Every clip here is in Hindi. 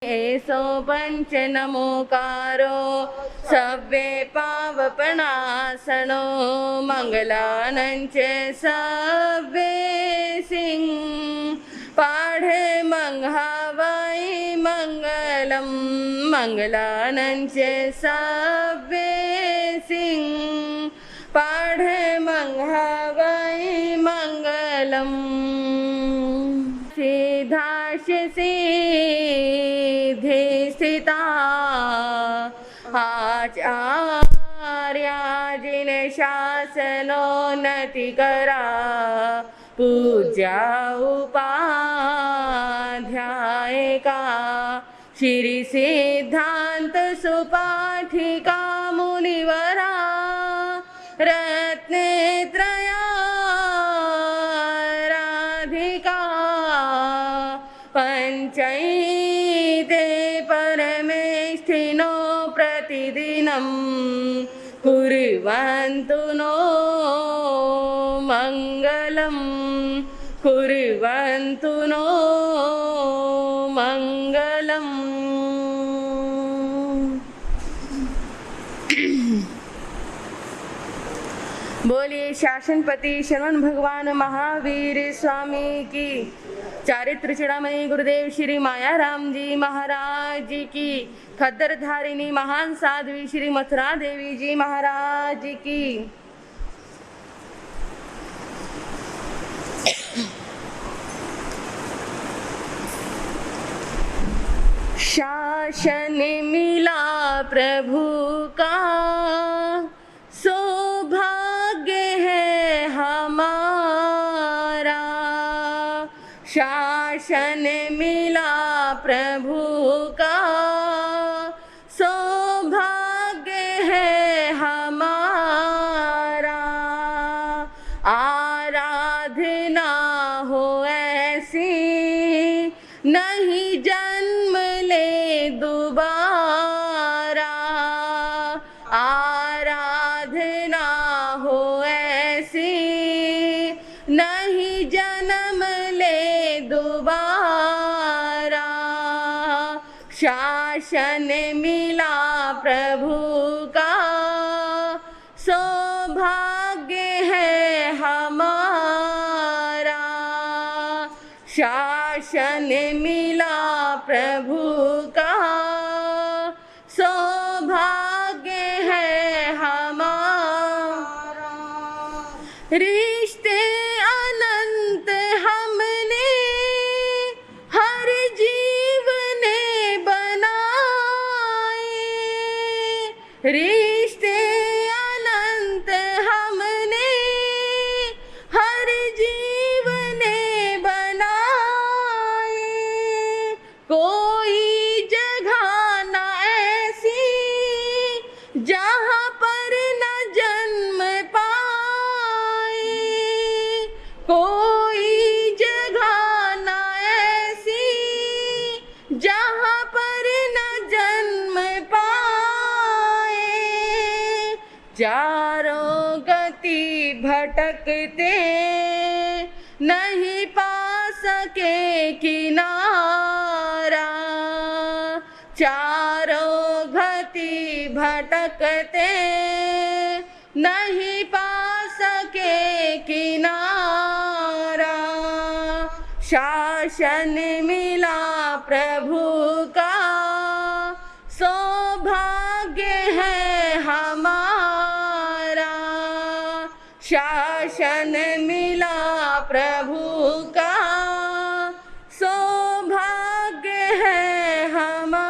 ऐसो पंच नमोकारो सव्वे पावपणासनो मंगलानंच सव्वे सिंह पाढ़े मंघावाई मंगलम मंगलानंच सव्वे सिंह पाढ़े मंघावाई मंगलम सिद्धाश सिद्धि स्थिता आचार्या जिन शासनोन्नति करा पूज्या उपाध्यायिका श्री सिद्धांत सुपाठिका मुनिवरा रत्नेत्रया राधिका पंचैते परमेष्ठिनो प्रतिदिनं कुर्वन्तु नो मंगलम कुर्वन्तु नो मंगलम। बोलिए शासनपति शरवण भगवान महावीर स्वामी की। चारित्र चूड़ामणि गुरुदेव श्री मायाराम जी महाराज की। खद्दर धारिणी महान साध्वी श्री मथुरा देवी जी महाराज की। शासन मिला प्रभु का सौभाग्य है हमारा। शासन मिला प्रभु का सौभाग्य है हमारा। आराधना हो ऐसी नहीं जन्म ले दोबारा। आराधना हो ऐसी नहीं जन्म ले दोबारा। शासन मिला प्रभु का सौभाग्य है हमारा। शासन मिला प्रभु का सौभाग्य है हमारा। रिश्ते अनंत हमने हर जीव ने बनाए। रिश्ते अनंत हमने हर जीव ने बनाए। कोई जगह न ऐसी जहाँ पर न जन्म पाए। कोई जगह न ऐसी जहाँ पर न जन्म पाए। चारों गति भटकते नहीं पा सके किनारा। चारों गति भटकते नहीं पा सके किनारा। शासन मिला प्रभु का सौभाग्य है हमारा। शासन मिला प्रभु का सौभाग्य है हमारा।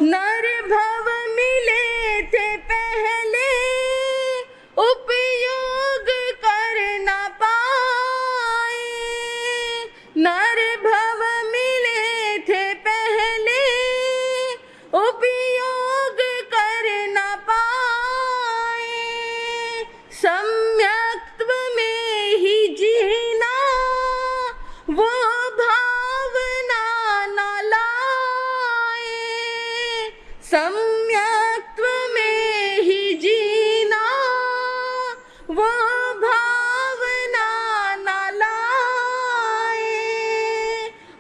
नर भव मिले थे पहले उपयोग कर न पाए। नर भव मिले थे पहले उपयोग कर न पाए। सम्यक्त्व में ही जीना वो भावना न लाए। सम्यक्त्व में ही जीना वो भावना न लाए।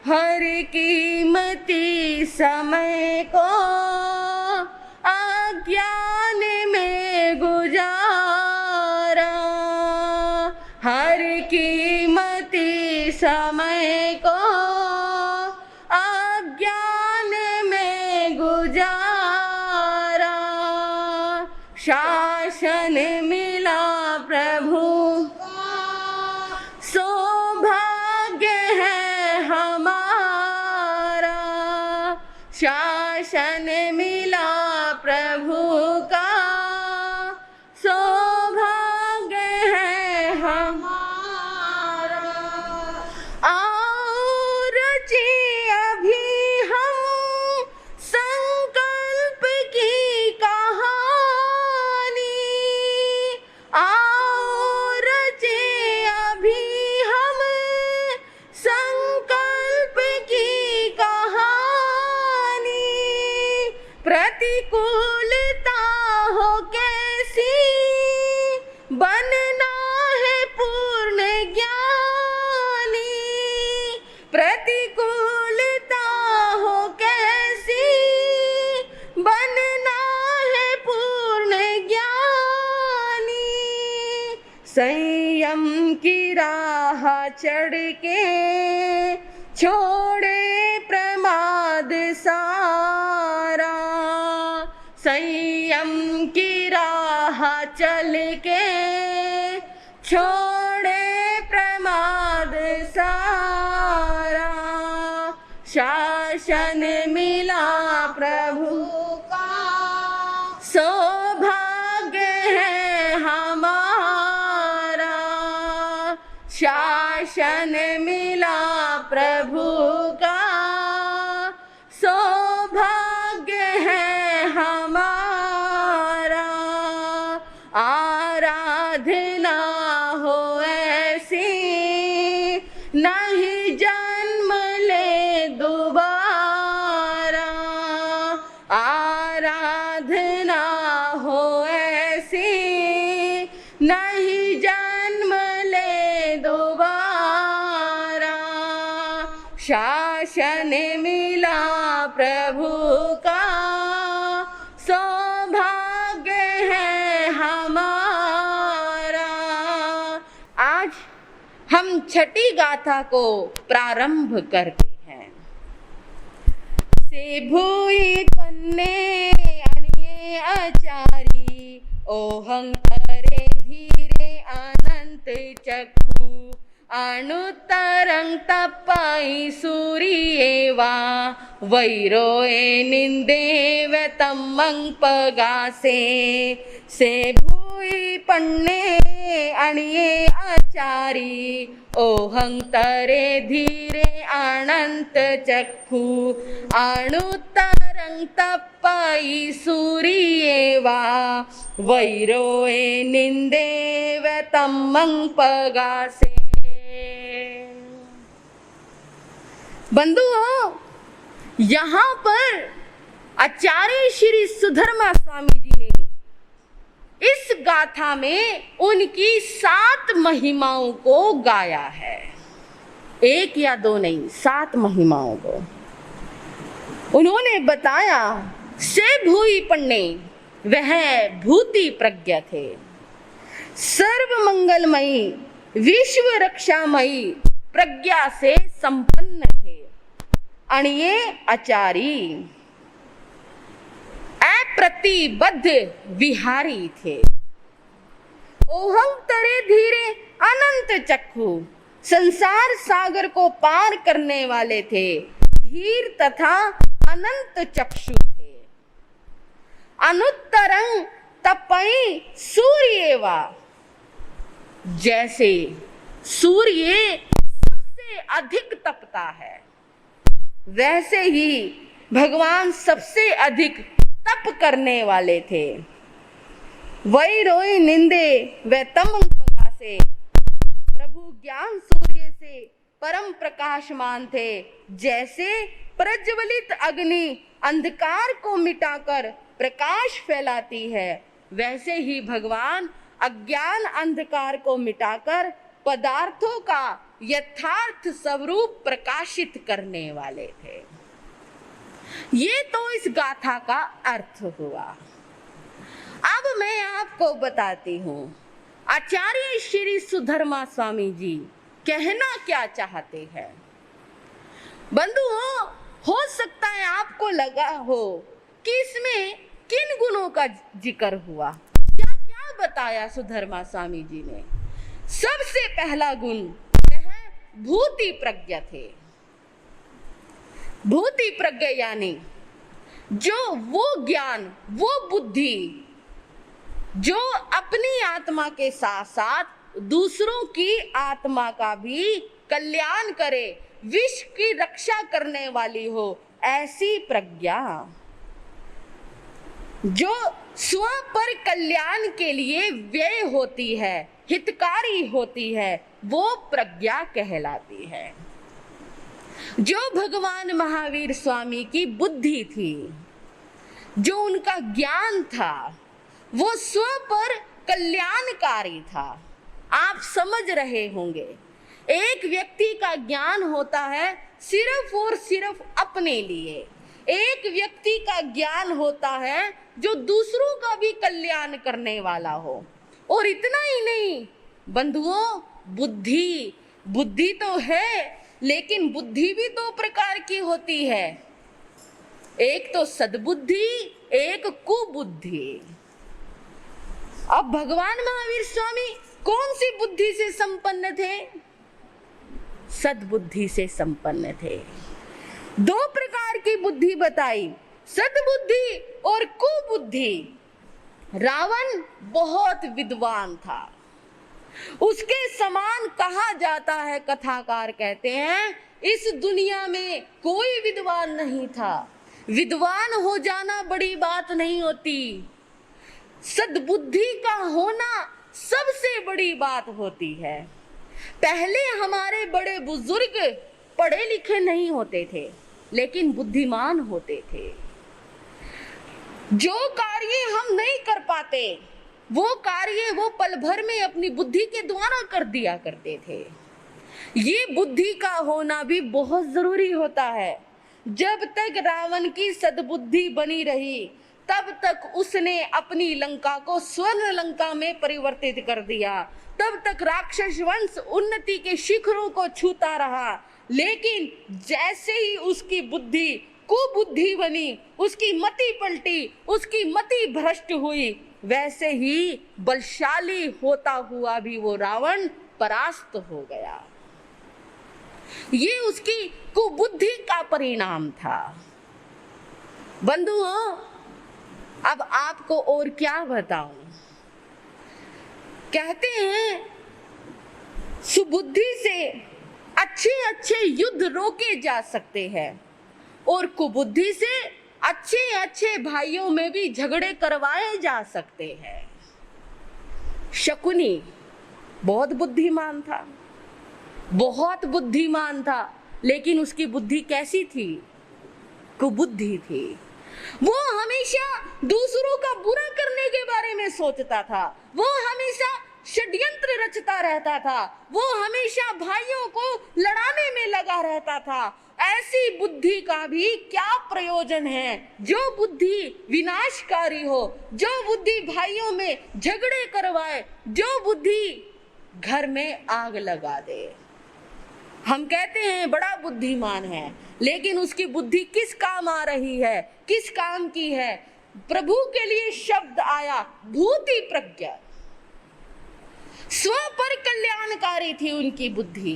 हर कीमत समय को अज्ञान में गुजारा, हर कीमती समय को अज्ञान में गुजारा। शासन मिला प्रभु सौभाग्य है हमारा, शासन मिला प्रभु का सौभाग्य है हमारा। और जी अभी हम संकल्प की कहानी, और जी अभी हम संकल्प की कहानी। प्रतिकूलता हो कैसी बनना है पूर्ण ज्ञानी, प्रतिकूलता हो कैसी बनना है पूर्ण ज्ञानी। संयम की राह चढ़ के छोड़े प्रमाद सारा, संयम की राह चल के छोड़े प्रमाद सारा। शासन मिला प्रभु का सौभाग्य है हमारा, शासन मिला प्रभु का सौभाग्य है हमारा। आराधना हो ऐसी नहीं जन्म ले दोबारा, आराधना हो ऐसी नहीं जन्म ले दोबारा। शासन मिला प्रभु का सौभाग्य है हमारा। आज हम छठी गाथा को प्रारंभ करते हैं। से भूई पन्ने अणिये आचारी, ओहंकारे धीरे अनंत चक्षु, अणुतरंग तपाई सूर्येवा, वैरोए निंदे व्यतमंग पगासे। से भूई पन्ने अणिये आचारी, ओहंकारे धीरे अनंत चक्षु, अणुतरंग तपाई सूर्येवा, वैरोए निंदे व्यतमंग पगासे। बंधुओं, यहाँ पर आचार्य श्री सुधर्मा स्वामी जी ने इस गाथा में उनकी 7 महिमाओं को गाया है। 1 या 2 नहीं, 7 महिमाओं को उन्होंने बताया। से भूई पन्ने, वह भूति प्रज्ञा थे, सर्व मंगलमयी विश्व रक्षामयी प्रज्ञा से संपन्न थे। अणिये आचारी, अप्रतिबद्ध विहारी थे। ओहंतरे धीरे अनंत चक्षु, संसार सागर को पार करने वाले थे, धीर तथा अनंत चक्षु थे। अनुत्तरंग तपई सूर्येवा, जैसे सूर्य सबसे अधिक तपता है, वैसे ही भगवान सबसे अधिक तप करने वाले थे। वैरोई निंदे व तमंग पगासे, प्रभु ज्ञान सूर्य से परम प्रकाशमान थे। जैसे प्रज्वलित अग्नि अंधकार को मिटाकर प्रकाश फैलाती है, वैसे ही भगवान अज्ञान अंधकार को मिटाकर पदार्थों का यथार्थ स्वरूप प्रकाशित करने वाले थे। ये तो इस गाथा का अर्थ हुआ। अब मैं आपको बताती हूँ आचार्य श्री सुधर्मा स्वामी जी कहना क्या चाहते हैं। बंधुओं, हो सकता है आपको लगा हो कि इसमें किन गुणों का जिक्र हुआ, क्या क्या बताया सुधर्मा स्वामी जी ने। सबसे पहला गुण वह भूति प्रज्ञा थे। भूति प्रज्ञा यानी जो वो ज्ञान, वो बुद्धि जो अपनी आत्मा के साथ साथ दूसरों की आत्मा का भी कल्याण करे, विश्व की रक्षा करने वाली हो, ऐसी प्रज्ञा जो स्व पर कल्याण के लिए व्यय होती है, हितकारी होती है, वो प्रज्ञा कहलाती है। जो भगवान महावीर स्वामी की बुद्धि थी, जो उनका ज्ञान था, वो स्व पर कल्याणकारी था। आप समझ रहे होंगे, एक व्यक्ति का ज्ञान होता है सिर्फ और सिर्फ अपने लिए, एक व्यक्ति का ज्ञान होता है जो दूसरों का भी कल्याण करने वाला हो। और इतना ही नहीं बंधुओं, बुद्धि तो है, लेकिन बुद्धि भी दो प्रकार की होती है, एक तो सद्बुद्धि, एक कुबुद्धि। अब भगवान महावीर स्वामी कौन सी बुद्धि से संपन्न थे? सद्बुद्धि से संपन्न थे। दो प्रकार की बुद्धि बताई, सद्बुद्धि और कुबुद्धि। रावण बहुत विद्वान था, उसके समान कहा जाता है, कथाकार कहते हैं इस दुनिया में कोई विद्वान नहीं था। विद्वान हो जाना बड़ी बात नहीं होती, सद्बुद्धि का होना सबसे बड़ी बात होती है। पहले हमारे बड़े बुजुर्ग पढ़े लिखे नहीं होते थे, लेकिन बुद्धिमान होते थे। जो कार्य हम नहीं कर पाते, वो कार्य वो पल भर में अपनी बुद्धि के द्वारा कर दिया करते थे। ये बुद्धि का होना भी बहुत जरूरी होता है। जब तक रावण की सद्बुद्धि बनी रही, तब तक उसने अपनी लंका को स्वर्ण लंका में परिवर्तित कर दिया, तब तक राक्षस वंश उन्नति के शिखरों को छूता रहा। लेकिन जैसे ही उसकी बुद्धि कुबुद्धि बनी, उसकी मति पलटी, उसकी मति भ्रष्ट हुई, वैसे ही बलशाली होता हुआ भी वो रावण परास्त हो गया। ये उसकी कुबुद्धि का परिणाम था। बंधुओं, अब आपको और क्या बताऊं। कहते हैं सुबुद्धि से अच्छे अच्छे युद्ध रोके जा सकते हैं, और कुबुद्धि से अच्छे अच्छे भाइयों में भी झगड़े करवाए जा सकते हैं। शकुनी बहुत बुद्धिमान था, बहुत बुद्धिमान था, लेकिन उसकी बुद्धि कैसी थी? कुबुद्धि थी। वो हमेशा दूसरों का बुरा करने के बारे में सोचता था, वो हमेशा षड्यंत्र रचता रहता था, वो हमेशा भाइयों को लड़ाने में लगा रहता था। ऐसी बुद्धि का भी क्या प्रयोजन है? जो बुद्धि विनाशकारी हो, जो बुद्धि भाइयों में झगड़े करवाए, जो बुद्धि घर में आग लगा दे। हम कहते हैं बड़ा बुद्धिमान है, लेकिन उसकी बुद्धि किस काम आ रही है, किस काम की है? प्रभु के लिए शब्द आया भूति प्रज्ञा। स्व पर कल्याणकारी थी उनकी बुद्धि,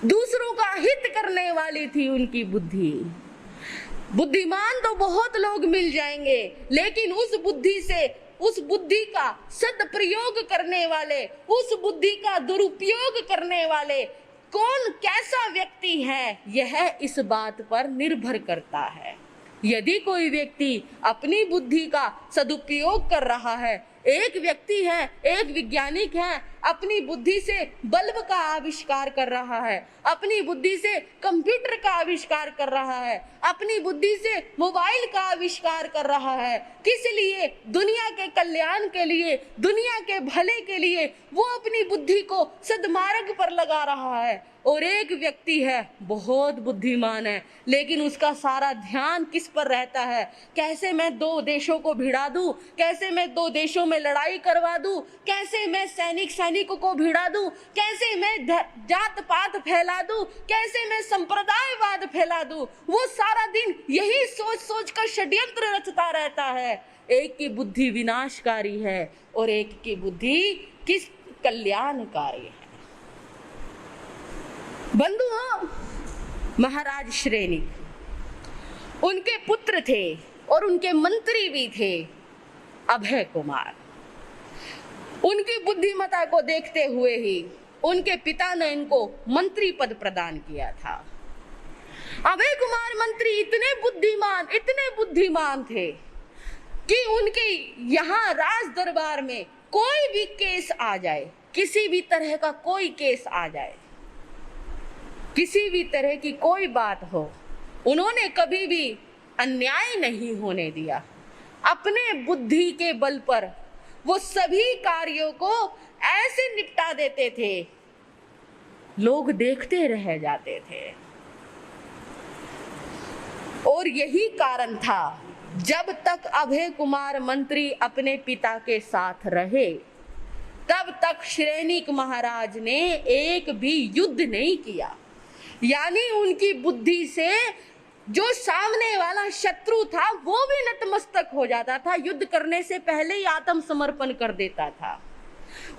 दूसरों का हित करने वाली थी उनकी बुद्धि। बुद्धिमान तो बहुत लोग मिल जाएंगे, लेकिन उस बुद्धि से, उस बुद्धि का सदप्रयोग करने वाले, उस बुद्धि का दुरुपयोग करने वाले कौन, कैसा व्यक्ति है, यह इस बात पर निर्भर करता है। यदि कोई व्यक्ति अपनी बुद्धि का सदुपयोग कर रहा है, एक व्यक्ति है, एक वैज्ञानिक है, अपनी बुद्धि से बल्ब का आविष्कार कर रहा है, अपनी बुद्धि से कंप्यूटर का आविष्कार कर रहा है, अपनी बुद्धि से मोबाइल का आविष्कार कर रहा है, किस लिए? दुनिया के कल्याण के लिए, दुनिया के भले के लिए वो अपनी बुद्धि को सद्मार्ग पर लगा रहा है। और एक व्यक्ति है बहुत बुद्धिमान है, लेकिन उसका सारा ध्यान किस पर रहता है, कैसे मैं दो देशों को भिड़ा दूं, कैसे मैं दो देशों में लड़ाई करवा दूं, कैसे मैं सैनिकों को भिड़ा दूं, कैसे मैं जात पात फैला दूं, कैसे मैं संप्रदायवाद फैला दूं। वो सारा दिन यही सोच सोच कर षड्यंत्र रचता रहता है। एक की बुद्धि विनाशकारी है और एक की बुद्धि किस कल्याणकारी है। बंधुओं, महाराज श्रेनिक, उनके पुत्र थे और उनके मंत्री भी थे अभय कुमार। उनकी बुद्धिमत्ता को देखते हुए ही उनके पिता ने इनको मंत्री पद प्रदान किया था। अभय कुमार मंत्री इतने बुद्धिमान थे कि उनके यहाँ राज दरबार में कोई भी केस आ जाए, किसी भी तरह का कोई केस आ जाए, किसी भी तरह की कोई बात हो, उन्होंने कभी भी अन्याय नहीं होने दिया। अपने बुद्धि के बल पर वो सभी कार्यों को ऐसे निपटा देते थे, लोग देखते रह जाते थे। और यही कारण था, जब तक अभय कुमार मंत्री अपने पिता के साथ रहे, तब तक श्रेनिक महाराज ने एक भी युद्ध नहीं किया। यानी उनकी बुद्धि से जो सामने वाला शत्रु था वो भी नतमस्तक हो जाता था, युद्ध करने से पहले ही आत्मसमर्पण कर देता था।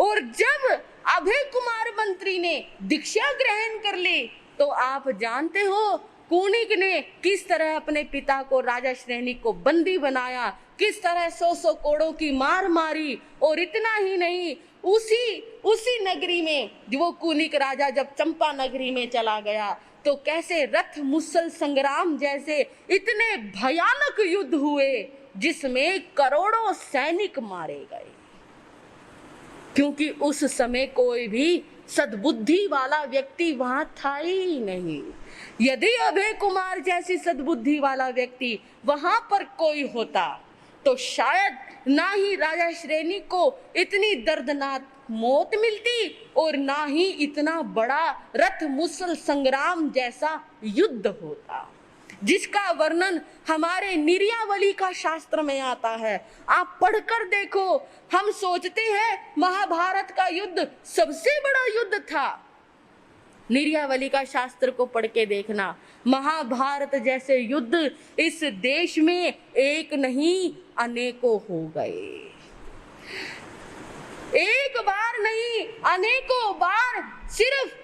और जब अभय कुमार मंत्री ने दीक्षा ग्रहण कर ली, तो आप जानते हो कुनिक ने किस तरह अपने पिता को, राजा श्रेनिक को बंदी बनाया, किस तरह 100 कोड़ों की मार मारी। और इतना ही नहीं, उसी नगरी में वो कुनिक राजा जब चंपा नगरी में चला गया, तो कैसे रथ मुसल संग्राम जैसे इतने भयानक युद्ध हुए जिसमें करोड़ों सैनिक मारे गए, क्योंकि उस समय कोई भी सद्बुद्धि वाला व्यक्ति वहां था ही नहीं। यदि अभय कुमार जैसी सद्बुद्धि वाला व्यक्ति वहां पर कोई होता, तो शायद ना ही राजा श्रेनिक को इतनी दर्दनाक मौत मिलती और ना ही इतना बड़ा रथ मुसल संग्राम जैसा युद्ध होता, जिसका वर्णन हमारे निर्यावली का शास्त्र में आता है। आप पढ़कर देखो। हम सोचते हैं महाभारत का युद्ध सबसे बड़ा युद्ध था। निर्यावली का शास्त्र को पढ़ के देखना, महाभारत जैसे युद्ध इस देश में एक नहीं अनेकों हो गए। एक बार नहीं, अनेकों बार सिर्फ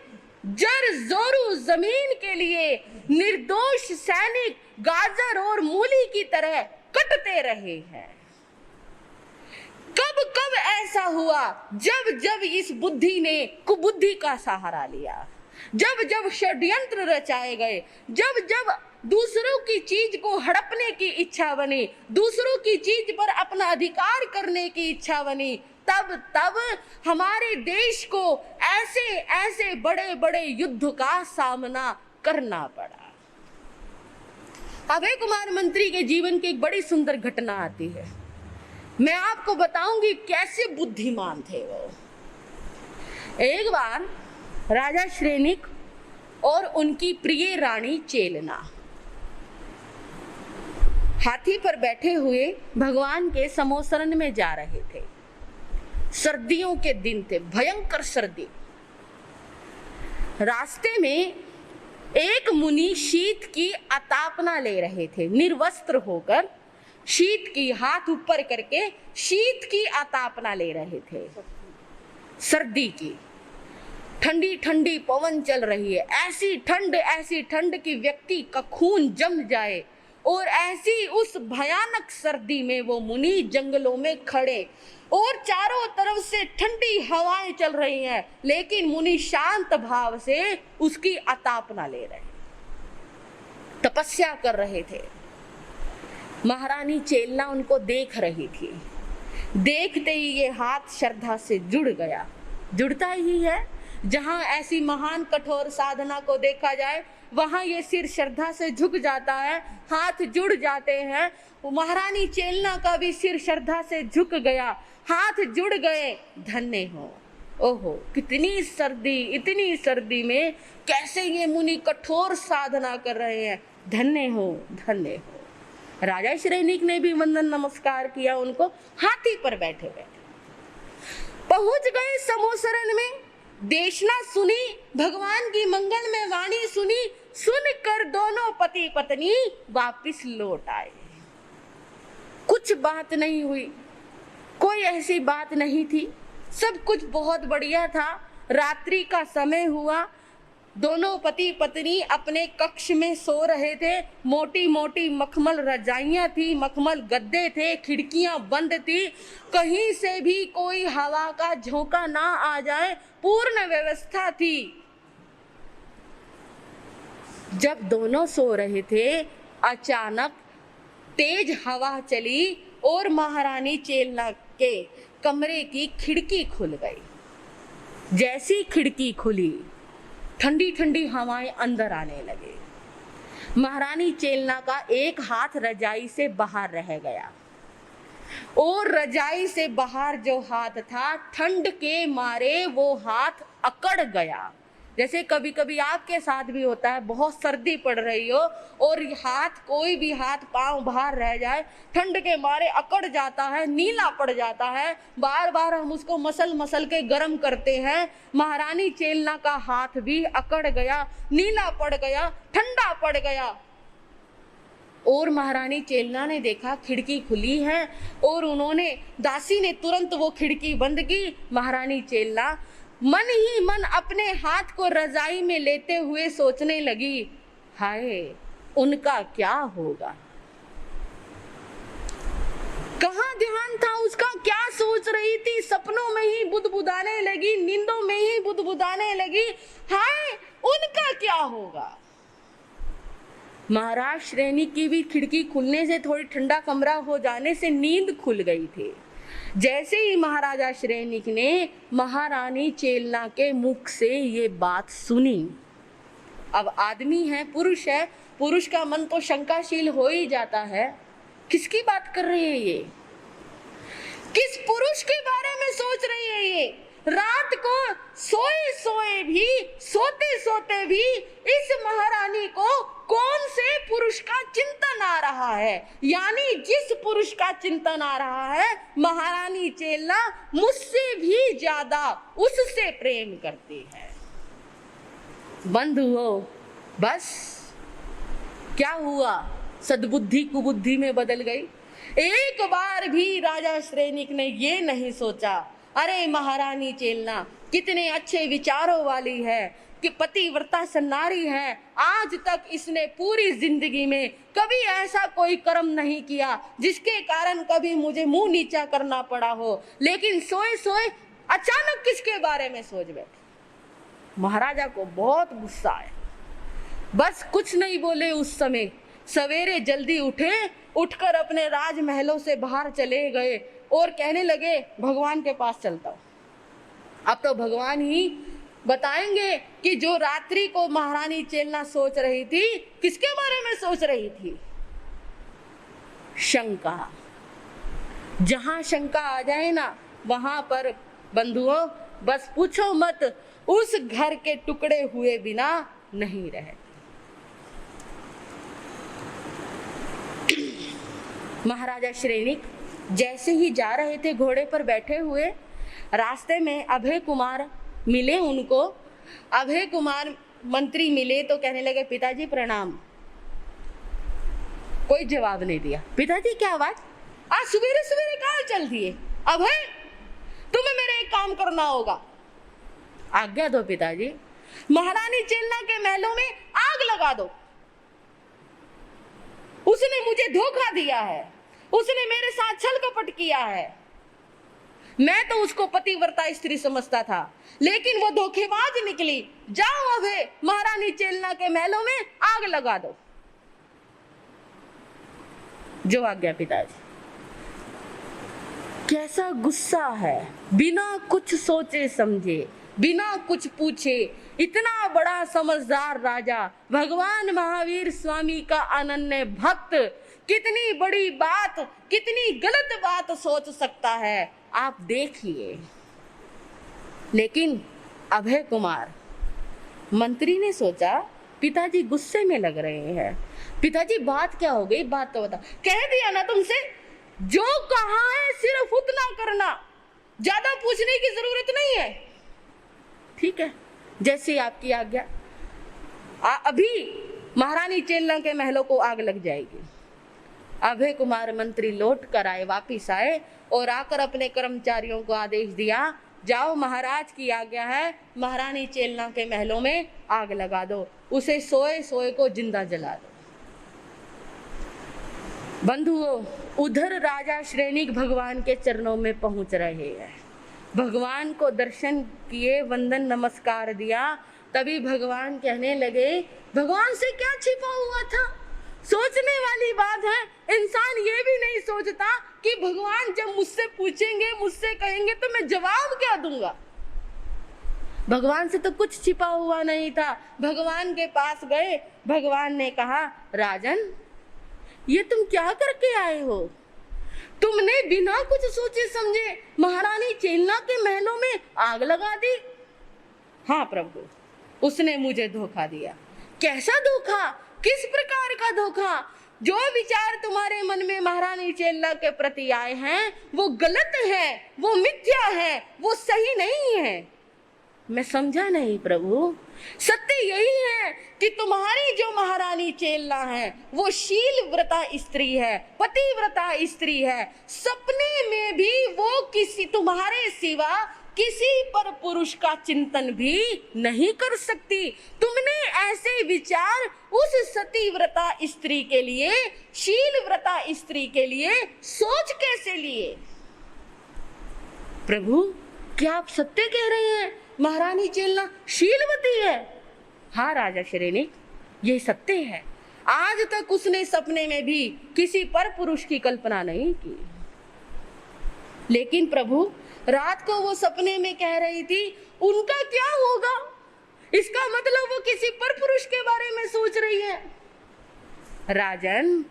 जर जोरू जमीन के लिए निर्दोष सैनिक गाजर और मूली की तरह कटते रहे हैं। कब कब ऐसा हुआ, जब जब इस बुद्धि ने कुबुद्धि का सहारा लिया, जब जब षड्यंत्र रचाए गए, जब जब दूसरों की चीज को हड़पने की इच्छा बनी, दूसरों की चीज पर अपना अधिकार करने की इच्छा बनी, तब तब हमारे देश को ऐसे ऐसे बड़े बड़े युद्ध का सामना करना पड़ा। अभय कुमार मंत्री के जीवन की एक बड़ी सुंदर घटना आती है। मैं आपको बताऊंगी कैसे बुद्धिमान थे वो। एक बार राजा श्रेनिक और उनकी प्रिय रानी चेलना हाथी पर बैठे हुए भगवान के समोसरण में जा रहे थे। सर्दियों के दिन थे, भयंकर सर्दी। रास्ते में एक मुनि शीत की अतापना ले रहे थे, निर्वस्त्र होकर शीत की हाथ ऊपर करके शीत की अतापना ले रहे थे। सर्दी की ठंडी ठंडी पवन चल रही है, ऐसी ठंड कि व्यक्ति का खून जम जाए। और ऐसी उस भयानक सर्दी में वो मुनि जंगलों में खड़े, और चारों तरफ से ठंडी हवाएं चल रही हैं, लेकिन मुनि शांत भाव से उसकी अतापना ले रहे, तपस्या कर रहे थे। महारानी चेलना उनको देख रही थी। देखते ही ये हाथ श्रद्धा से जुड़ गया। जुड़ता ही है, जहां ऐसी महान कठोर साधना को देखा जाए वहां ये सिर श्रद्धा से झुक जाता है, हाथ जुड़ जाते हैं। महारानी चेलना का भी सिर श्रद्धा से झुक गया, हाथ जुड़ गए। धन्य हो, ओहो, कितनी सर्दी, इतनी सर्दी में कैसे ये मुनि कठोर साधना कर रहे हैं। धन्य हो, धन्य हो। राजा श्रेनिक ने भी वंदन नमस्कार किया उनको, हाथी पर बैठे बैठे पहुंच गए समोसरन में। देशना सुनी, भगवान की मंगल में वाणी सुनी, सुनकर दोनों पति पत्नी वापिस लौट आए। कुछ बात नहीं हुई, कोई ऐसी बात नहीं थी, सब कुछ बहुत बढ़िया था। रात्रि का समय हुआ, दोनों पति पत्नी अपने कक्ष में सो रहे थे। मोटी मोटी मखमल रजाइयां थी, मखमल गद्दे थे, खिड़कियां बंद थी, कहीं से भी कोई हवा का झोंका ना आ जाए, पूर्ण व्यवस्था थी। जब दोनों सो रहे थे, अचानक तेज हवा चली और महारानी चेलना के कमरे की खिड़की खुल गई। जैसी खिड़की खुली, ठंडी ठंडी हवाएं अंदर आने लगे। महारानी चेलना का एक हाथ रजाई से बाहर रह गया और रजाई से बाहर जो हाथ था, ठंड के मारे वो हाथ अकड़ गया। जैसे कभी कभी आपके साथ भी होता है, बहुत सर्दी पड़ रही हो और हाथ, कोई भी हाथ पांव बाहर रह जाए, ठंड के मारे अकड़ जाता है, नीला पड़ जाता है, बार बार हम उसको मसल मसल के गर्म करते हैं। महारानी चेलना का हाथ भी अकड़ गया, नीला पड़ गया, ठंडा पड़ गया। और महारानी चेलना ने देखा खिड़की खुली है और उन्होंने, दासी ने तुरंत वो खिड़की बंद की। महारानी चेलना मन ही मन अपने हाथ को रजाई में लेते हुए सोचने लगी, हाय उनका क्या होगा। कहाँ ध्यान था उसका, क्या सोच रही थी, सपनों में ही बुदबुदाने लगी, नींदों में ही बुदबुदाने लगी, हाय उनका क्या होगा। महाराज श्रेणी की भी खिड़की खुलने से, थोड़ी ठंडा कमरा हो जाने से नींद खुल गई थी। जैसे ही महाराजा श्रेनिक ने महारानी चेलना के मुख से ये बात सुनी, अब आदमी है, पुरुष है, पुरुष का मन तो शंकाशील हो ही जाता है। किसकी बात कर रही है ये, किस पुरुष के बारे में सोच रही है ये। रात को सोए सोए भी, सोते सोते भी इस महारानी को कौन से पुरुष का चिंतन आ रहा है, यानी जिस पुरुष का चिंतन आ रहा है, महारानी चेलना मुझसे भी ज्यादा उससे प्रेम करती है। बंधुओं, बस क्या हुआ, सद्बुद्धि कुबुद्धि में बदल गई। एक बार भी राजा श्रेनिक ने ये नहीं सोचा, अरे महारानी चेलना कितने अच्छे विचारों वाली है, कि पतिव्रता सन्नारी है, आज तक इसने पूरी जिंदगी में कभी ऐसा कोई कर्म नहीं किया जिसके कारण कभी मुझे मुंह नीचा करना पड़ा हो, लेकिन सोए सोए अचानक किसके बारे में सोच बैठे। महाराजा को बहुत गुस्सा आया, बस कुछ नहीं बोले उस समय। सवेरे जल्दी उठे, उठकर अपने राजमहलों से बाहर चले गए और कहने लगे, भगवान के पास चलता हूं। अब तो भगवान ही बताएंगे कि जो रात्रि को महारानी चेलना सोच रही थी, किसके बारे में सोच रही थी। शंका, जहां शंका आ जाए ना, वहां पर बंधुओं बस पूछो मत, उस घर के टुकड़े हुए बिना नहीं रहते। महाराजा श्रेनिक जैसे ही जा रहे थे घोड़े पर बैठे हुए, रास्ते में अभय कुमार मिले उनको। अभय कुमार मंत्री मिले तो कहने लगे, पिताजी प्रणाम। कोई जवाब नहीं दिया। पिताजी क्या बात, आज सवेरे सवेरे कहाँ चल दिए। अभय, तुम्हें मेरे एक काम करना होगा। आज्ञा दो पिताजी। महारानी चेलना के महलों में आग लगा दो। उसने मुझे धोखा दिया है, उसने मेरे साथ छल कपट किया है। मैं तो उसको पतिव्रता स्त्री समझता था, लेकिन वो धोखेबाज निकली। जाओ अभय, महारानी चेलना के महलों में आग लगा दो। जो आज्ञा पिताजी। कैसा गुस्सा है, बिना कुछ सोचे समझे, बिना कुछ पूछे, इतना बड़ा समझदार राजा, भगवान महावीर स्वामी का अनन्य भक्त, कितनी बड़ी बात, कितनी गलत बात सोच सकता है। आप देखिए, लेकिन अभय कुमार मंत्री ने सोचा पिताजी गुस्से में लग रहे हैं, पिताजी बात क्या हो गई, बात तो बता। कह दिया ना तुमसे, जो कहा है सिर्फ उतना करना, ज्यादा पूछने की जरूरत नहीं है। ठीक है, जैसे आपकी आज्ञा। अभी महारानी चेलना के महलों को आग लग जाएगी। अभय कुमार मंत्री लौट कर आए, वापिस आए और आकर अपने कर्मचारियों को आदेश दिया, जाओ महाराज की आज्ञा है, महारानी चेलना के महलों में आग लगा दो, उसे सोए सोए को जिंदा जला दो। बंधुओं, उधर राजा श्रेणिक भगवान के चरणों में पहुंच रहे हैं। भगवान को दर्शन किए, वंदन नमस्कार दिया, तभी भगवान कहने लगे, भगवान से क्या छिपा हुआ था। सोचने वाली बात है, इंसान ये भी नहीं सोचता कि भगवान जब मुझसे पूछेंगे, मुझसे कहेंगे तो मैं जवाब क्या दूंगा। भगवान से तो कुछ छिपा हुआ नहीं था। भगवान के पास गए, भगवान ने कहा, राजन ये तुम क्या करके आए हो? तुमने बिना कुछ सोचे समझे महारानी चेलना के महलों में आग लगा दी। हाँ प्रभु, उसने मुझे धोखा दिया। कैसा धोखा? किस प्रकार का धोखा? जो विचार तुम्हारे मन में महारानी चेलना के प्रति आए हैं वो गलत है, वो मिथ्या है, वो सही नहीं है। मैं समझा नहीं प्रभु। सत्य यही है कि तुम्हारी जो महारानी चेलना है वो शीलव्रता स्त्री है, पतिव्रता स्त्री है। सपने में भी वो किसी तुम्हारे सिवा किसी पर पुरुष का चिंतन भी नहीं कर सकती। तुमने ऐसे विचार उस सतीव्रता स्त्री के लिए, शीलव्रता स्त्री के लिए सोच कैसे लिए? प्रभु, क्या आप सत्य कह रहे हैं? महारानी चेलना शीलवती है? हाँ राजा श्रेणिक, ये सत्य है। आज तक उसने सपने में भी किसी पर पुरुष की कल्पना नहीं की। लेकिन प्रभु, रात को वो सपने में कह रही थी, उनका क्या होगा? इसका मतलब वो किसी पर पुरुष के बारे में सोच रही है। राजन,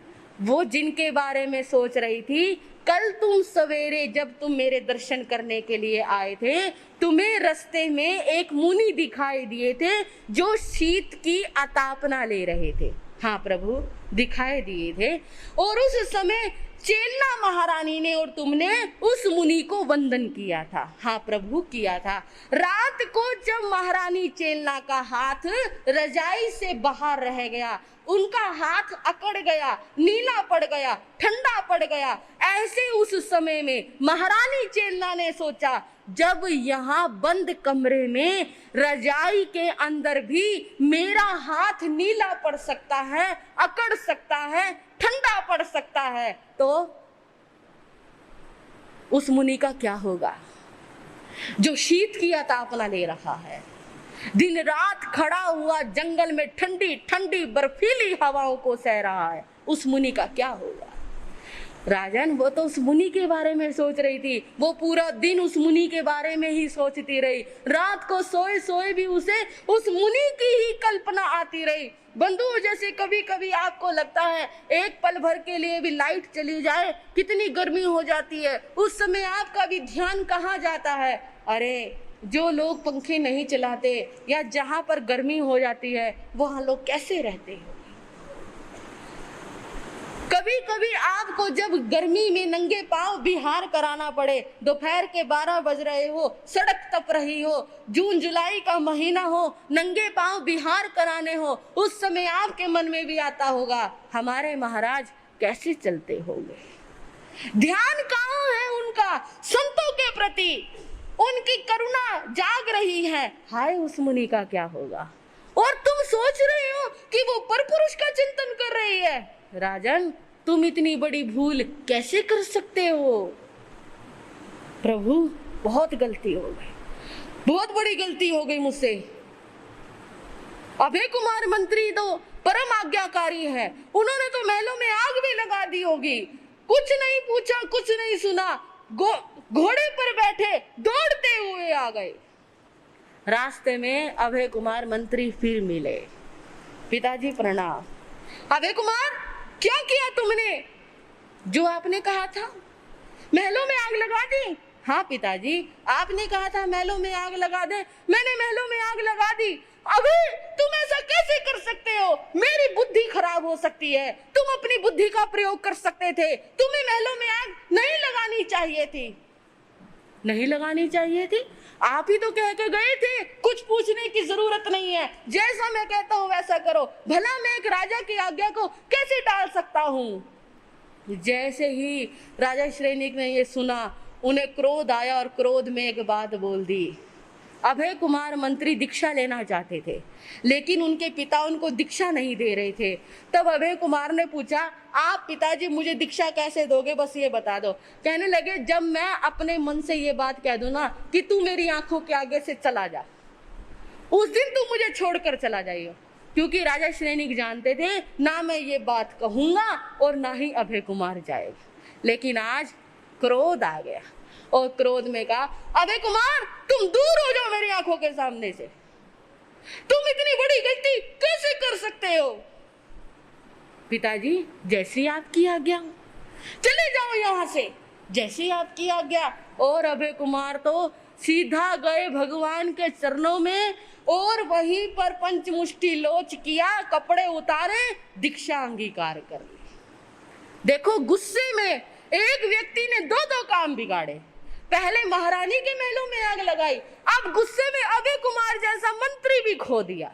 वो जिनके बारे में सोच रही थी, कल तुम सवेरे जब तुम मेरे दर्शन करने के लिए आए थे, तुम्हें रास्ते में एक मुनि दिखाई दिए थे जो शीत की अतापना ले रहे थे। हाँ प्रभु, दिखाई दिए थे। और उस समय चेलना महारानी ने और तुमने उस मुनि को वंदन किया था। हाँ प्रभु, किया था। रात को जब महारानी चेलना का हाथ रजाई से बाहर रह गया, उनका हाथ अकड़ गया, नीला पड़ गया, ठंडा पड़ गया, ऐसे उस समय में महारानी चेलना ने सोचा, जब यहाँ बंद कमरे में रजाई के अंदर भी मेरा हाथ नीला पड़ सकता है, अकड़ सकता है, ठंडा पड़ सकता है, तो उस मुनि का क्या होगा जो शीत की अतापना ले रहा है, दिन रात खड़ा हुआ जंगल में ठंडी ठंडी बर्फीली हवाओं को सह रहा है। उस मुनि का क्या होगा? राजन, वो तो उस मुनि के बारे में सोच रही थी। वो पूरा दिन उस मुनि के बारे में ही सोचती रही। रात को सोए सोए भी उसे उस मुनि की ही कल्पना आती रही। बंधु, जैसे कभी कभी आपको लगता है एक पल भर के लिए भी लाइट चली जाए कितनी गर्मी हो जाती है, उस समय आपका भी ध्यान कहाँ जाता है? अरे, जो लोग पंखे नहीं चलाते या जहां पर गर्मी हो जाती है वहां लोग कैसे रहते हैं? कभी कभी आपको जब गर्मी में नंगे पांव विहार कराना पड़े, दोपहर के 12 बज रहे हो, सड़क तप रही हो, जून जुलाई का महीना हो, नंगे पांव विहार कराने हो, उस समय आपके मन में भी आता होगा, हमारे महाराज कैसे चलते होंगे? ध्यान कहाँ है उनका संतों के प्रति? उनकी करुणा जाग रही है। हाय, उस मुनि का क्या होगा? और तुम सोच रहे हो कि वो परपुरुष का चिंतन कर रही है। राजन, तुम इतनी बड़ी भूल कैसे कर सकते हो? प्रभु, बहुत गलती हो गई, बहुत बड़ी गलती हो गई मुझसे। अभय कुमार मंत्री तो परम आज्ञाकारी है, उन्होंने तो महलों में आग भी लगा दी होगी। कुछ नहीं पूछा, कुछ नहीं सुना, घोड़े पर बैठे दौड़ते हुए आ गए। रास्ते में अभय कुमार मंत्री फिर मिले। पिताजी प्रणाम। अभय कुमार, क्या किया तुमने? जो आपने कहा था, महलों में आग लगा दी। हाँ पिताजी, आपने कहा था महलों में आग लगा दे, मैंने महलों में आग लगा दी। अबे तुम ऐसा कैसे कर सकते हो? मेरी बुद्धि खराब हो सकती है, तुम अपनी बुद्धि का प्रयोग कर सकते थे, तुम्हें महलों में आग नहीं लगानी चाहिए थी। नहीं लगानी चाहिए थी? आप ही तो कह के गए थे कुछ पूछने की जरूरत नहीं है, जैसा मैं कहता हूं वैसा करो। भला मैं एक राजा की आज्ञा को कैसे टाल सकता हूं? जैसे ही राजा श्रेनिक ने ये सुना, उन्हें क्रोध आया और क्रोध में एक बात बोल दी। अभय कुमार मंत्री दीक्षा लेना चाहते थे, लेकिन उनके पिता उनको दीक्षा नहीं दे रहे थे। तब अभय कुमार ने पूछा, आप पिताजी मुझे दीक्षा कैसे दोगे, बस ये बता दो। कहने लगे, जब मैं अपने मन से ये बात कह दूं ना कि तू मेरी आंखों के आगे से चला जा, उस दिन तू मुझे छोड़कर चला जाइयो। क्योंकि राजा श्रेनिक जानते थे ना मैं ये बात कहूंगा और ना ही अभय कुमार जाएगा। लेकिन आज क्रोध आ गया और क्रोध में कहा, अभय कुमार तुम दूर हो जाओ मेरी आंखों के सामने से, तुम इतनी बड़ी गलती कैसे कर सकते हो? पिताजी जैसी आपकी आज्ञा, चले जाओ यहाँ से, जैसी आपकी आज्ञा। और अभय कुमार तो सीधा गए भगवान के चरणों में और वहीं पर पंचमुष्टि लोच किया, कपड़े उतारे, दीक्षा अंगीकार कर ली। देखो गुस्से में एक व्यक्ति ने दो दो काम बिगाड़े। पहले महारानी के महलों में आग लगाई, अब गुस्से में अभय कुमार जैसा मंत्री भी खो दिया।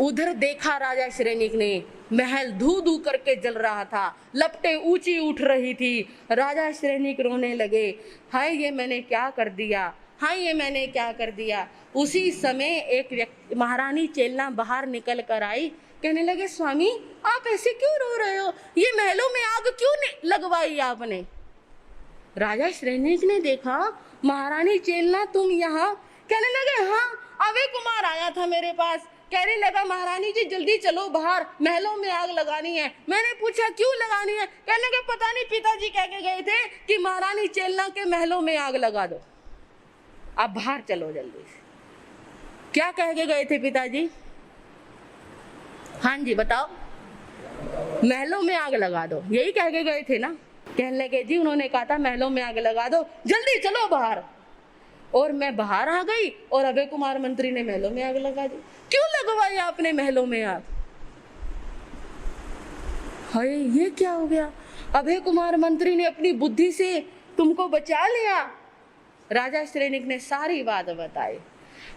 उधर देखा राजा श्रेनिक ने, महल धू धू करके जल रहा था, लपटें ऊंची उठ रही थी। राजा श्रेनिक रोने लगे, हाय ये मैंने क्या कर दिया, हाय ये मैंने क्या कर दिया। उसी समय एक व्यक्ति, महारानी चेलना बाहर निकल कर आई। कहने लगे, स्वामी आप ऐसे क्यों रो रहे हो, ये महलों में आग क्यों लगवाई आपने? राजा श्रेनिक ने देखा, महारानी चेलना तुम यहाँ? कहने लगे, हाँ अभय कुमार आया था मेरे पास, कहने लगा महारानी जी जल्दी चलो बाहर, महलों में आग लगानी है। मैंने पूछा क्यों लगानी है? कहने लगे पता नहीं, पिताजी कह के गए थे कि महारानी चेलना के महलों में आग लगा दो, आप बाहर चलो जल्दी से। क्या कह के गए थे पिताजी? हाँ जी बताओ। महलों में आग लगा दो, यही कह के गए थे ना? कहने लगे, जी उन्होंने कहा था महलों में आग लगा दो, जल्दी चलो बाहर। और मैं बाहर आ गई और अभय कुमार मंत्री ने महलों में आग लगा दी। क्यों लगवाई आपने महलों में आग? हाय ये क्या हो गया, अभय कुमार मंत्री ने अपनी बुद्धि से तुमको बचा लिया। राजा श्रेनिक ने सारी बात बताई।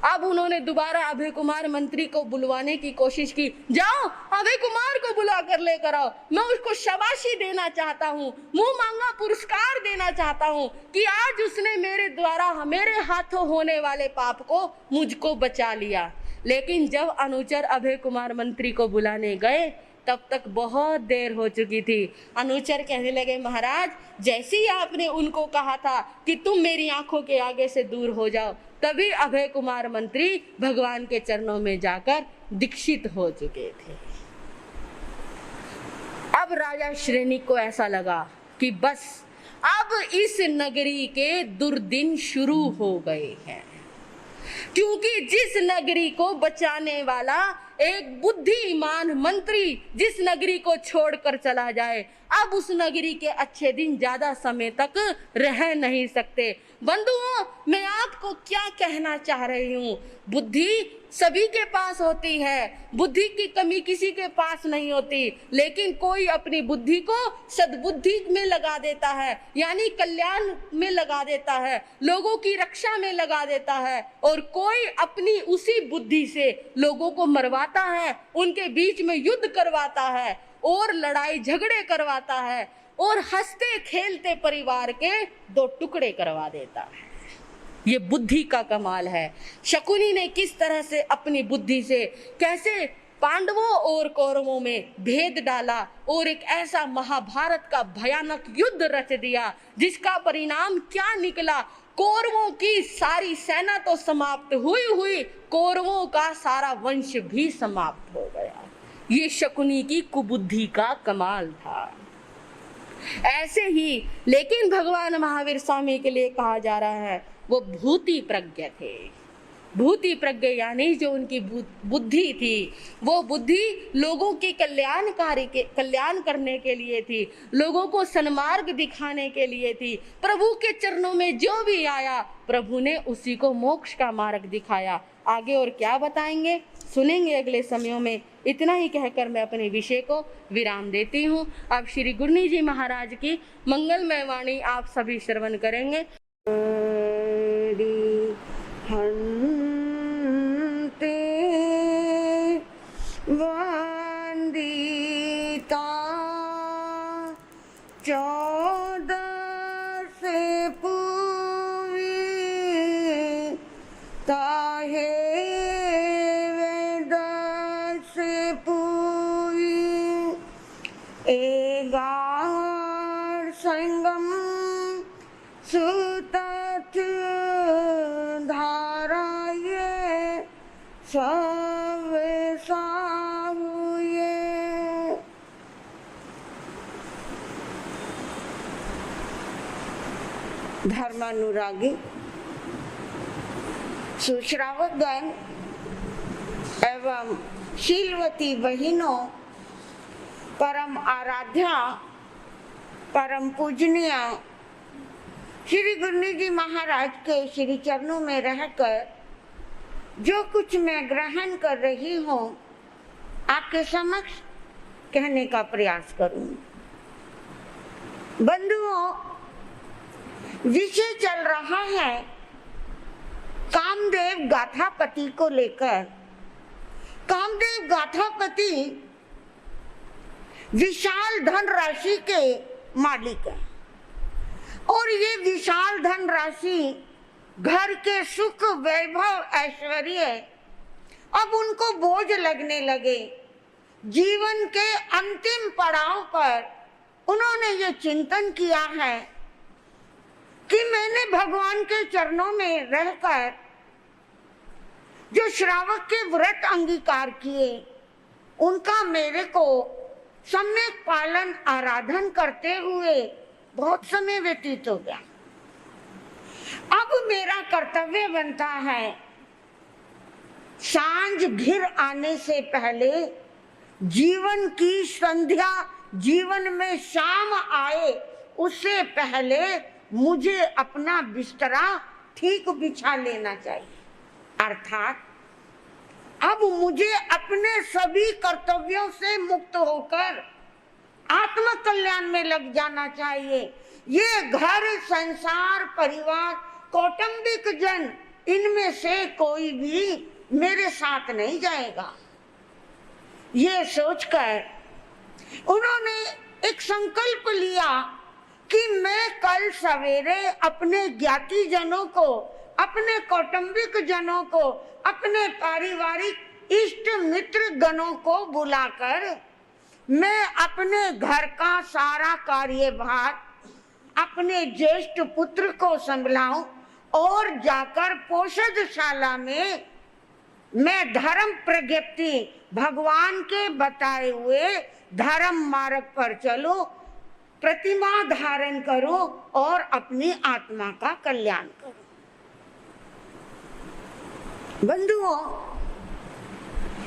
अब उन्होंने दोबारा अभय कुमार मंत्री को बुलवाने की कोशिश की। जाओ अभय कुमार को बुला कर लेकर आओ, मैं उसको शाबाशी देना चाहता हूँ, मुंह मांगा पुरस्कार देना चाहता हूँ कि आज उसने मेरे द्वारा मेरे हाथों होने वाले पाप को मुझको बचा लिया। लेकिन जब अनुचर अभय कुमार मंत्री को बुलाने गए तब तक बहुत देर हो चुकी थी। अनुचर कहने लगे, महाराज जैसे ही आपने उनको कहा था कि तुम मेरी आंखों के आगे से दूर हो जाओ, तभी अभय कुमार मंत्री भगवान के चरणों में जाकर दीक्षित हो चुके थे। अब राजा श्रेनिक को ऐसा लगा कि बस अब इस नगरी के दुर्दिन शुरू हो गए हैं, क्योंकि जिस नगरी को बचाने वाला एक बुद्धिमान मंत्री जिस नगरी को छोड़कर चला जाए, अब उस नगरी के अच्छे दिन ज्यादा समय तक रह नहीं सकते। बंधुओं, मैं आपको क्या कहना चाह रही हूँ, बुद्धि सभी के पास होती है, बुद्धि की कमी किसी के पास नहीं होती, लेकिन कोई अपनी बुद्धि को सद्बुद्धि में लगा देता है, यानी कल्याण में लगा देता है, लोगों की रक्षा में लगा देता है, और कोई अपनी उसी बुद्धि से लोगों को मरवाता है, उनके बीच में युद्ध करवाता है और लड़ाई झगड़े करवाता है और हंसते खेलते परिवार के दो टुकड़े करवा देता है। ये बुद्धि का कमाल है। शकुनी ने किस तरह से अपनी बुद्धि से कैसे पांडवों और कौरवों में भेद डाला और एक ऐसा महाभारत का भयानक युद्ध रच दिया, जिसका परिणाम क्या निकला। कौरवों की सारी सेना तो समाप्त हुई, कौरवों का सारा वंश भी समाप्त हो गया। ये शकुनी की कुबुद्धि का कमाल था। ऐसे ही लेकिन भगवान महावीर स्वामी के लिए कहा जा रहा है, वो भूति प्रज्ञ थे, भूति प्रज्ञा यानी जो उनकी बुद्धि थी, वो बुद्धि लोगों के कल्याण करने के लिए थी, लोगों को सन्मार्ग दिखाने के लिए थी। प्रभु के चरणों में जो भी आया, प्रभु ने उसी को मोक्ष का मार्ग दिखाया। आगे और क्या बताएंगे सुनेंगे अगले समयों में। इतना ही कहकर मैं अपने विषय को विराम देती हूँ। अब श्री गुरनी जी महाराज की मंगलमय वाणी आप सभी श्रवण करेंगे। वंदिता 14 से पूरी ताहे वेद से पूरी 11 संगम सुतथ धारा ये सब साहुए। धर्मानुरागी सुश्रावकगण एवं शीलवती बहिनों, परम आराध्या परम पूजनीय श्री गुरनी जी महाराज के श्री चरणों में रहकर जो कुछ मैं ग्रहण कर रही हूँ आपके समक्ष कहने का प्रयास करूंगी। बंधुओं, विषय चल रहा है कामदेव गाथापति को लेकर। कामदेव गाथापति विशाल धन राशि के मालिक है और ये विशाल धन राशि घर के सुख वैभव ऐश्वर्य अब उनको बोझ लगने लगे। जीवन के अंतिम पड़ाव पर उन्होंने ये चिंतन किया है कि मैंने भगवान के चरणों में रहकर जो श्रावक के व्रत अंगीकार किए उनका मेरे को सम्यक पालन आराधन करते हुए बहुत समय व्यतीत हो गया। अब मेरा कर्तव्य बनता है सांझ घिर आने से पहले, जीवन की संध्या जीवन में शाम आए उससे पहले मुझे अपना बिस्तरा ठीक बिछा लेना चाहिए। अर्थात अब मुझे अपने सभी कर्तव्यों से मुक्त होकर आत्म कल्याण में लग जाना चाहिए। ये घर संसार परिवार कौटुंबिक जन इनमें से कोई भी मेरे साथ नहीं जाएगा। ये सोचकर उन्होंने एक संकल्प लिया कि मैं कल सवेरे अपने ज्ञाति जनों को, अपने कौटुंबिक जनों को, अपने पारिवारिक इष्ट मित्र गणों को बुलाकर मैं अपने घर का सारा कार्यभार अपने ज्येष्ठ पुत्र को संभलाऊं और जाकर पोषदशाला में मैं धर्म प्रज्ञप्ति भगवान के बताए हुए धर्म मार्ग पर चलो, प्रतिमा धारण करो और अपनी आत्मा का कल्याण करो। बंधुओं,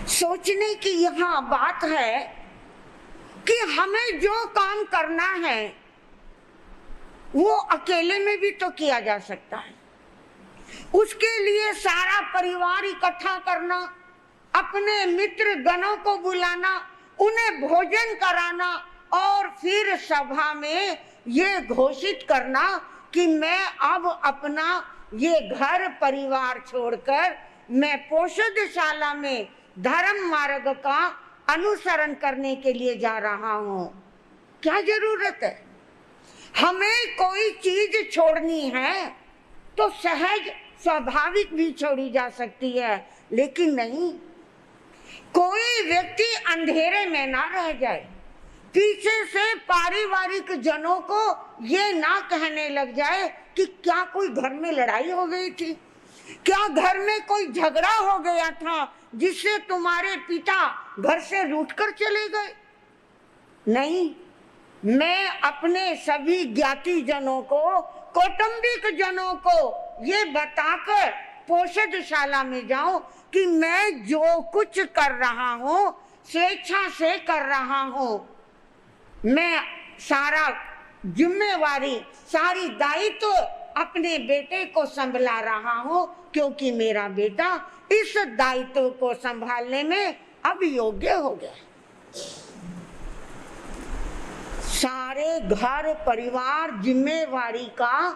सोचने की यहाँ बात है कि हमें जो काम करना है वो अकेले में भी तो किया जा सकता है। उसके लिए सारा परिवार इकट्ठा करना, अपने मित्र गणों को बुलाना, उन्हें भोजन कराना और फिर सभा में ये घोषित करना कि मैं अब अपना ये घर परिवार छोड़कर मैं पोषदशाला में धर्म मार्ग का अनुसरण करने के लिए जा रहा हूँ। क्या जरूरत है? हमें कोई चीज छोड़नी है तो सहज स्वाभाविक भी छोड़ी जा सकती है, लेकिन नहीं, कोई व्यक्ति अंधेरे में ना रह जाए। पीछे से पारिवारिक जनों को ये ना कहने लग जाए कि क्या कोई घर में लड़ाई हो गई थी, क्या घर में कोई झगड़ा हो गया था जिससे तुम्हारे पिता घर से रूठकर चले गए। नहीं, मैं अपने सभी ज्ञाति जनों को, कौटुंबिक जनों को ये बताकर पोषदशाला में जाऊं कि मैं जो कुछ कर रहा हूं स्वेच्छा से कर रहा हूं। मैं सारा जिम्मेवारी, सारी दायित्व अपने बेटे को संभला रहा हूं, क्योंकि मेरा बेटा इस दायित्व को संभालने में अब योग्य हो गया। सारे घर परिवार जिम्मेवारी का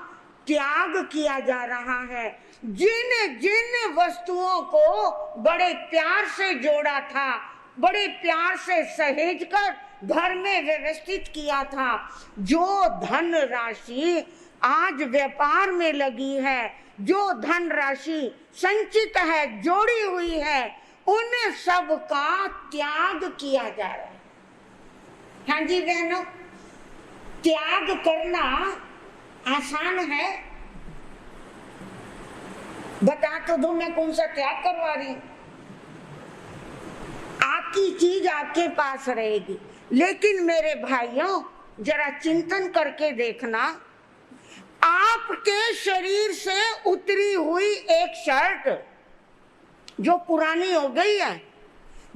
त्याग किया जा रहा है। जिन जिन वस्तुओं को बड़े प्यार से जोड़ा था, बड़े प्यार से सहेज कर घर में व्यवस्थित किया था, जो धन राशि आज व्यापार में लगी है, जो धन राशि संचित है, जोड़ी हुई है, उन सब का त्याग किया जा रहा है। हाँ जी बहनों, त्याग करना आसान है? बता तो दो, मैं कौन सा त्याग करवा रही हूं। आपकी चीज आपके पास रहेगी, लेकिन मेरे भाइयों जरा चिंतन करके देखना, आपके शरीर से उतरी हुई एक शर्ट जो पुरानी हो गई है,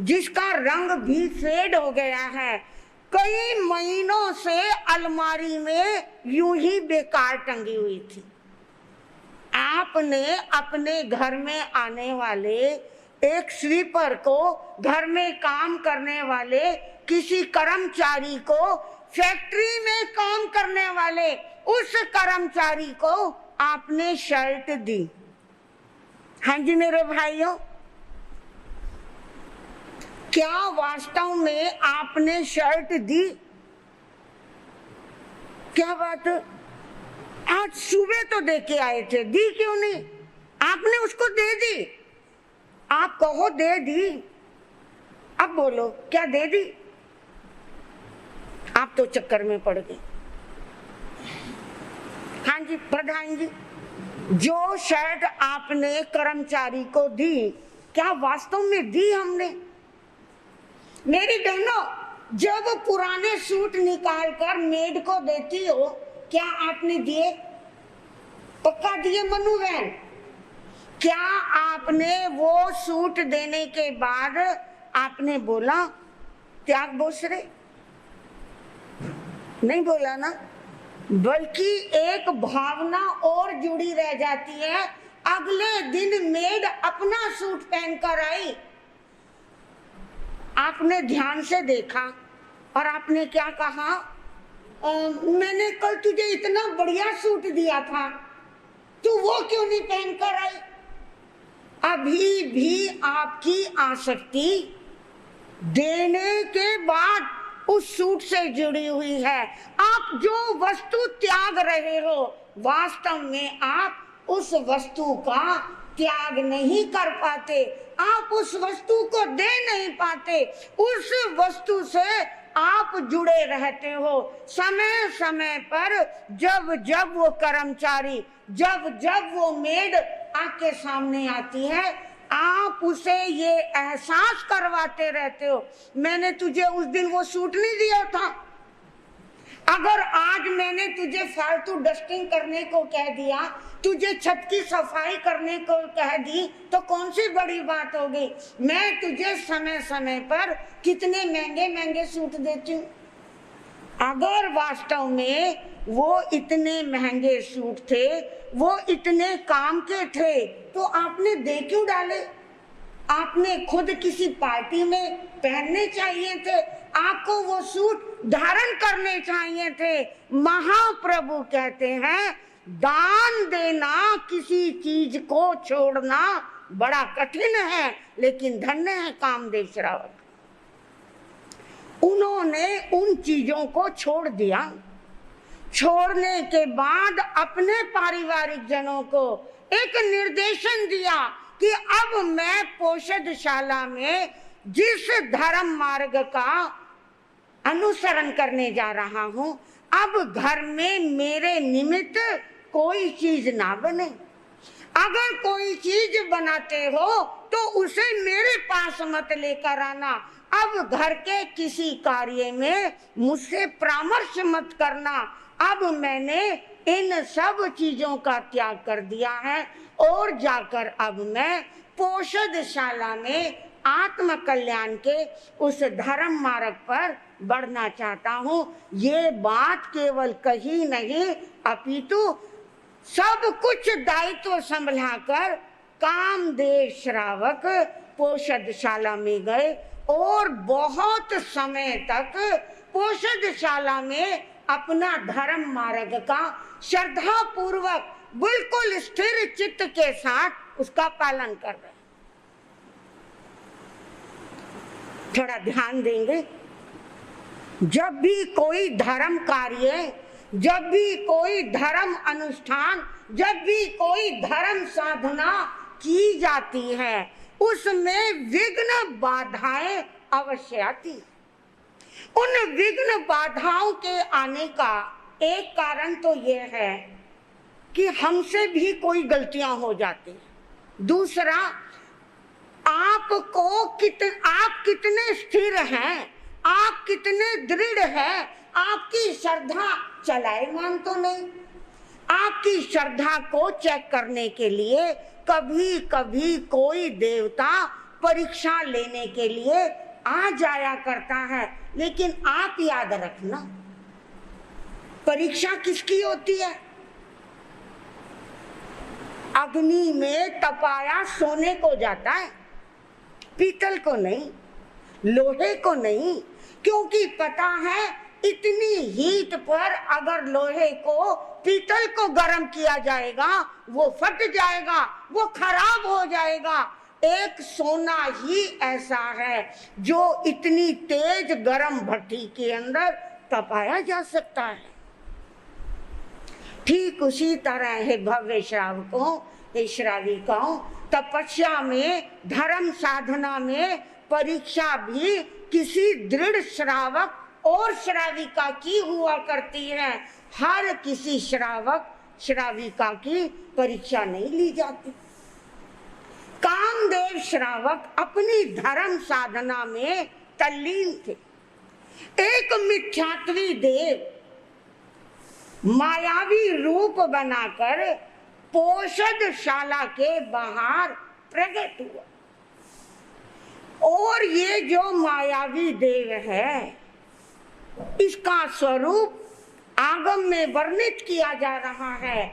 जिसका रंग भी फेड हो गया है, कई महीनों से अलमारी में यूं ही बेकार टंगी हुई थी, आपने अपने घर में आने वाले एक स्वीपर को, घर में काम करने वाले किसी कर्मचारी को, फैक्ट्री में काम करने वाले उस कर्मचारी को आपने शर्ट दी। हाँ जी मेरे भाइयों, क्या वास्तव में आपने शर्ट दी? क्या बात, आज सुबह तो दे के आए थे, दी क्यों नहीं? आपने उसको दे दी। आप कहो दे दी, अब बोलो क्या दे दी? आप तो चक्कर में पड़ गए। हाँ जी प्रधान जी, जो शर्ट आपने कर्मचारी को दी, क्या वास्तव में दी हमने? मेरी बहनों, जब पुराने सूट निकालकर मेड को देती हो, क्या आपने दिए? पक्का दिए मनु बहन? क्या आपने वो सूट देने के बाद आपने बोला त्याग बोसरे? नहीं बोला ना, बल्कि एक भावना और जुड़ी रह जाती है। अगले दिन मेड अपना सूट पहनकर आई, आपने ध्यान से देखा और आपने क्या कहा? मैंने कल तुझे इतना बढ़िया सूट दिया था, तू वो क्यों नहीं पहनकर आई? अभी भी आपकी आसक्ति देने के बाद उस सूट से जुड़ी हुई है। आप जो वस्तु त्याग रहे हो, वास्तव में आप उस वस्तु का त्याग नहीं कर पाते, आप उस वस्तु को दे नहीं पाते, उस वस्तु से आप जुड़े रहते हो। समय समय पर जब जब वो कर्मचारी, जब जब वो मेड आपके सामने आती है, आप उसे ये एहसास करवाते रहते हो, मैंने तुझे उस दिन वो सूट नहीं दिया था। अगर आज मैंने तुझे फालतू डस्टिंग करने को कह दिया, तुझे छत की सफाई करने को कह दी, तो कौन सी बड़ी बात हो गई? मैं तुझे समय समय पर कितने महंगे महंगे सूट देती हूँ। अगर वास्तव में वो इतने महंगे सूट थे, वो इतने काम के थे, तो आपने दे क्यों डाले? आपने खुद किसी पार्टी में पहनने चाहिए थे, आपको वो सूट धारण करने चाहिए थे। महाप्रभु कहते हैं, दान देना, किसी चीज को छोड़ना बड़ा कठिन है, लेकिन धन्य है कामदेव श्रावक। उन्होंने उन चीजों को छोड़ दिया। छोड़ने के बाद अपने पारिवारिक जनों को एक निर्देशन दिया कि अब मैं पोषदशाला में जिस धर्म मार्ग का अनुसरण करने जा रहा हूं, अब घर में मेरे निमित्त कोई चीज ना बने। अगर कोई चीज बनाते हो तो उसे मेरे पास मत लेकर आना। अब घर के किसी कार्य में मुझसे परामर्श मत करना। अब मैंने इन सब चीजों का त्याग कर दिया है और जाकर अब मैं पोषदशाला में आत्म कल्याण के उस धर्म मार्ग पर बढ़ना चाहता हूँ। ये बात केवल कही नहीं, अपितु सब कुछ दायित्व संभलाकर कामदेव श्रावक पोषदशाला में गए और बहुत समय तक पोषदशाला में अपना धर्म मार्ग का श्रद्धा पूर्वक बिल्कुल स्थिर चित्त के साथ उसका पालन कर रहे। थोड़ा ध्यान देंगे, जब भी कोई धर्म कार्य, जब भी कोई धर्म अनुष्ठान, जब भी कोई धर्म साधना की जाती है, उसमें विघ्न बाधाएं अवश्य आती हैं। उन विघ्न बाधाओं के आने का एक कारण तो यह है कि हमसे भी कोई गलतियां हो जाती हैं। दूसरा, आप कितने स्थिर हैं, आप कितने दृढ़ हैं, आपकी श्रद्धा चलायमान तो नहीं। आपकी श्रद्धा को चेक करने के लिए कभी कभी कोई देवता परीक्षा लेने के लिए आ जाया करता है, लेकिन आप याद रखना, परीक्षा किसकी होती है? अग्नि में तपाया सोने को जाता है, पीतल को नहीं, लोहे को नहीं, क्योंकि पता है इतनी हीट पर अगर लोहे को, पीतल को गर्म किया जाएगा वो फट जाएगा, वो खराब हो जाएगा। एक सोना ही ऐसा है जो इतनी तेज गर्म भट्टी के अंदर तपाया जा सकता है। ठीक उसी तरह है भव्य श्रावकों, श्राविकाओं, तपस्या में, धर्म साधना में परीक्षा भी किसी दृढ़ श्रावक और श्राविका की हुआ करती है। हर किसी श्रावक श्राविका की परीक्षा नहीं ली जाती। कामदेव श्रावक अपनी धर्म साधना में तल्लीन थे। एक मिथ्यात्वी देव मायावी रूप बनाकर पोषदशाला के बाहर प्रकट हुआ, और ये जो मायावी देव है इसका स्वरूप आगम में वर्णित किया जा रहा है।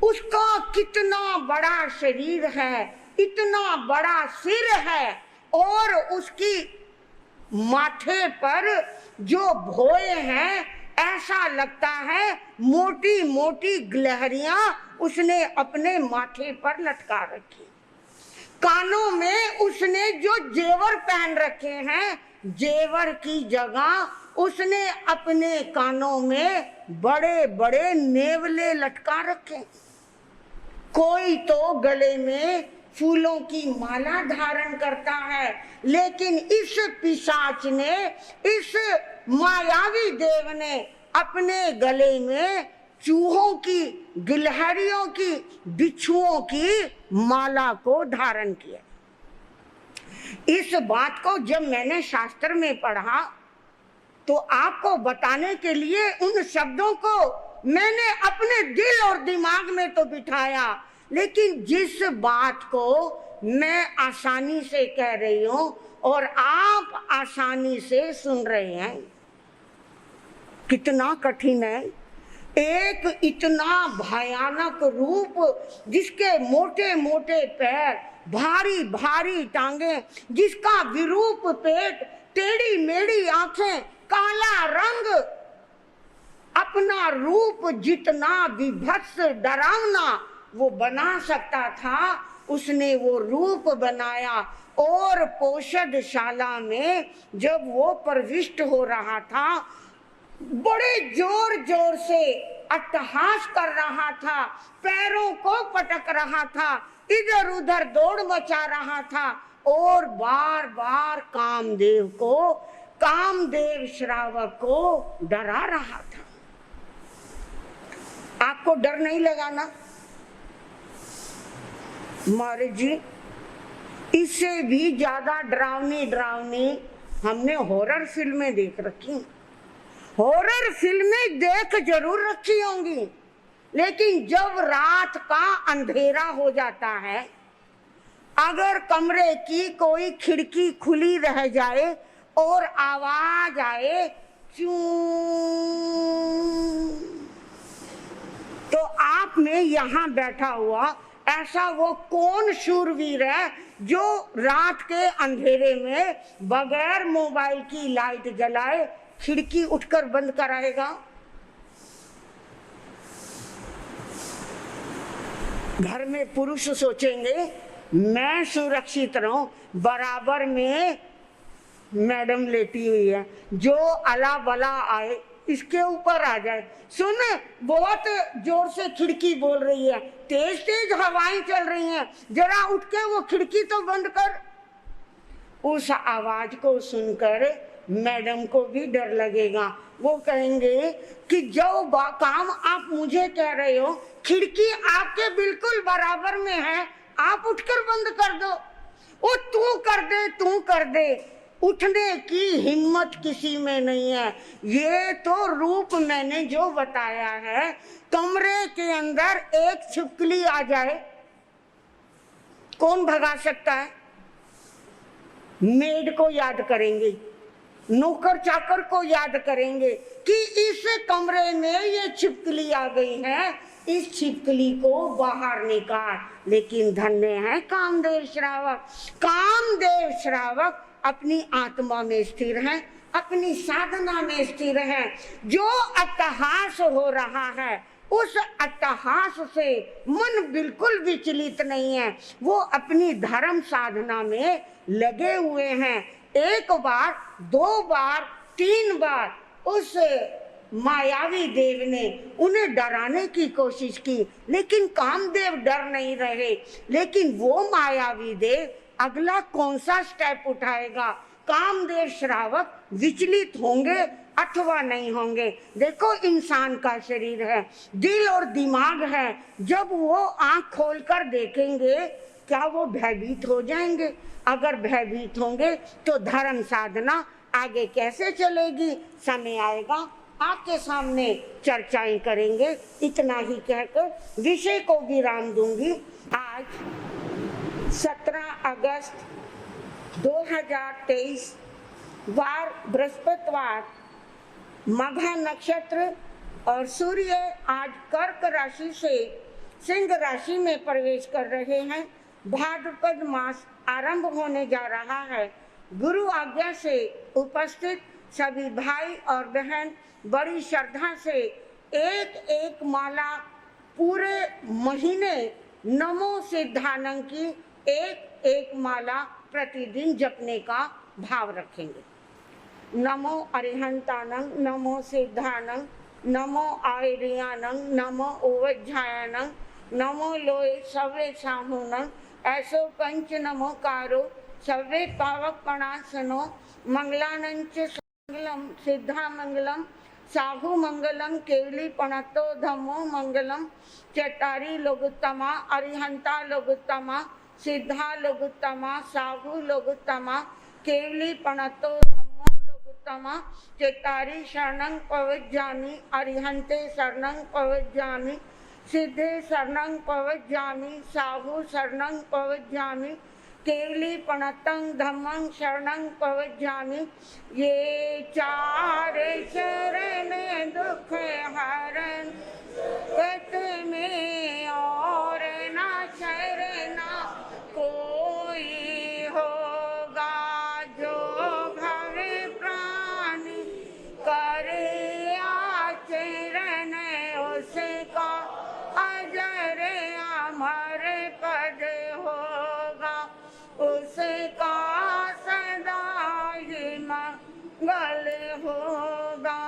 उसका कितना बड़ा शरीर है, इतना बड़ा सिर है, और उसकी माथे पर जो भोए हैं ऐसा लगता है मोटी मोटी गिलहरियां उसने अपने माथे पर लटका रखी। कानों में उसने जो जेवर पहन रखे हैं, जेवर की जगह उसने अपने कानों में बड़े बड़े नेवले लटका रखे। कोई तो गले में फूलों की माला धारण करता है, लेकिन इस पिशाच ने, इस मायावी देव ने अपने गले में चूहों की, गिलहरियों की, बिच्छुओं की माला को धारण किया। इस बात को जब मैंने शास्त्र में पढ़ा तो आपको बताने के लिए उन शब्दों को मैंने अपने दिल और दिमाग में तो बिठाया, लेकिन जिस बात को मैं आसानी से कह रही हूं और आप आसानी से सुन रहे हैं, कितना कठिन है। एक इतना भयानक रूप, जिसके मोटे मोटे पैर, भारी भारी टांगे, जिसका विरूप पेट, टेढ़ी मेढ़ी आंखें, काला रंग, अपना रूप जितना विभत्स डरावना वो बना सकता था, उसने वो रूप बनाया। और पोषदशाला में जब वो प्रविष्ट हो रहा था, बड़े जोर जोर से अट्टहास कर रहा था, पैरों को पटक रहा था, इधर उधर दौड़ मचा रहा था, और बार बार कामदेव श्रावक को डरा रहा था। आपको डर नहीं लगा ना? महाराज जी, इससे भी ज्यादा डरावनी हमने हॉरर फिल्में देख रखी। हॉरर फिल्में देख जरूर रखी होंगी, लेकिन जब रात का अंधेरा हो जाता है, अगर कमरे की कोई खिड़की खुली रह जाए और आवाज आए चू, तो आप में यहां बैठा हुआ ऐसा वो कौन शूरवीर है जो रात के अंधेरे में बगैर मोबाइल की लाइट जलाए खिड़की उठकर बंद कराएगा? घर में पुरुष सोचेंगे मैं सुरक्षित रहूं, बराबर में मैडम लेटी हुई है, जो अला बला आए इसके ऊपर आ जाए। सुन, बहुत जोर से खिड़की बोल रही है, तेज तेज हवाएं चल रही हैं, जरा उठ के वो खिड़की तो बंद कर। उस आवाज को सुनकर मैडम को भी डर लगेगा। वो कहेंगे कि जो काम आप मुझे कह रहे हो, खिड़की आपके बिल्कुल बराबर में है, आप उठकर बंद कर दो। वो तू कर दे, तू कर दे, उठने की हिम्मत किसी में नहीं है। ये तो रूप मैंने जो बताया है, कमरे के अंदर एक छिपकली आ जाए, कौन भगा सकता है? मेड को याद करेंगे, नौकर चाकर को याद करेंगे कि इस कमरे में ये छिपकली आ गई है, इस छिपकली को बाहर निकाल। लेकिन धन्य है कामदेव श्रावक। कामदेव श्रावक अपनी आत्मा में स्थिर है, अपनी साधना में स्थिर है। जो अट्टहास हो रहा है, उस अट्टहास से मन बिल्कुल विचलित नहीं है। वो अपनी धर्म साधना में लगे हुए हैं। एक बार, दो बार, तीन बार उस मायावी देव ने उन्हें डराने की कोशिश की, लेकिन कामदेव डर नहीं रहे। लेकिन वो मायावी देव अगला कौन सा स्टेप उठाएगा? कामदेव श्रावक विचलित होंगे अथवा नहीं होंगे। देखो, इंसान का शरीर है, दिल और दिमाग है। जब वो आंख खोलकर देखेंगे, क्या वो भयभीत हो जाएंगे? अगर भयभीत होंगे तो धर्म साधना आगे कैसे चलेगी? समय आएगा, आपके सामने चर्चाएं करेंगे। इतना ही कहकर विषय को विराम दूंगी। आज 17 अगस्त 2023 वार बृहस्पतिवार, मघा नक्षत्र और सूर्य आज कर्क राशि से सिंह राशि में प्रवेश कर रहे हैं। भाद्रपद मास आरंभ होने जा रहा है। गुरु आज्ञा से उपस्थित सभी भाई और बहन बड़ी श्रद्धा से एक एक माला पूरे महीने नमो सिद्धानंद की एक एक माला प्रतिदिन जपने का भाव रखेंगे। नमो अरिहंतानंद, नमो सिद्धानंद, नमो आयरियानंद, नमो ओवज्जायनंद, नमो लोए सवे साहुनंद, ऐसो पंच नमोकारो सवे पावक पणासनो, मंगलानंच मंगलम सिद्धा मंगलम, साहु मंगलम केवली पणतो धम्मो मंगलम, चटारी लोगुत्तमा, अरिहंता लोगुत्तमा, सिद्धा लोगुत्तमा, साहु लोगुत्तमा, केवली पणतो धम्मो लोगुत्तमा, चटारी शरणं पवज्जामि, अरिहंते शरणं पवज्जामि, सिद्धे शरणं पवज्जामि, साहु शरणं पवज्जामि, केवली पणतं धम्मं शरणं पवज्जामि। ये चार शरण दुख हरण, गत में और ना शरणा कोई होगा, जो भवे प्राणी करे आचरण, उसका अजर अमर पद होगा, उसका सदा ही मंगल होगा।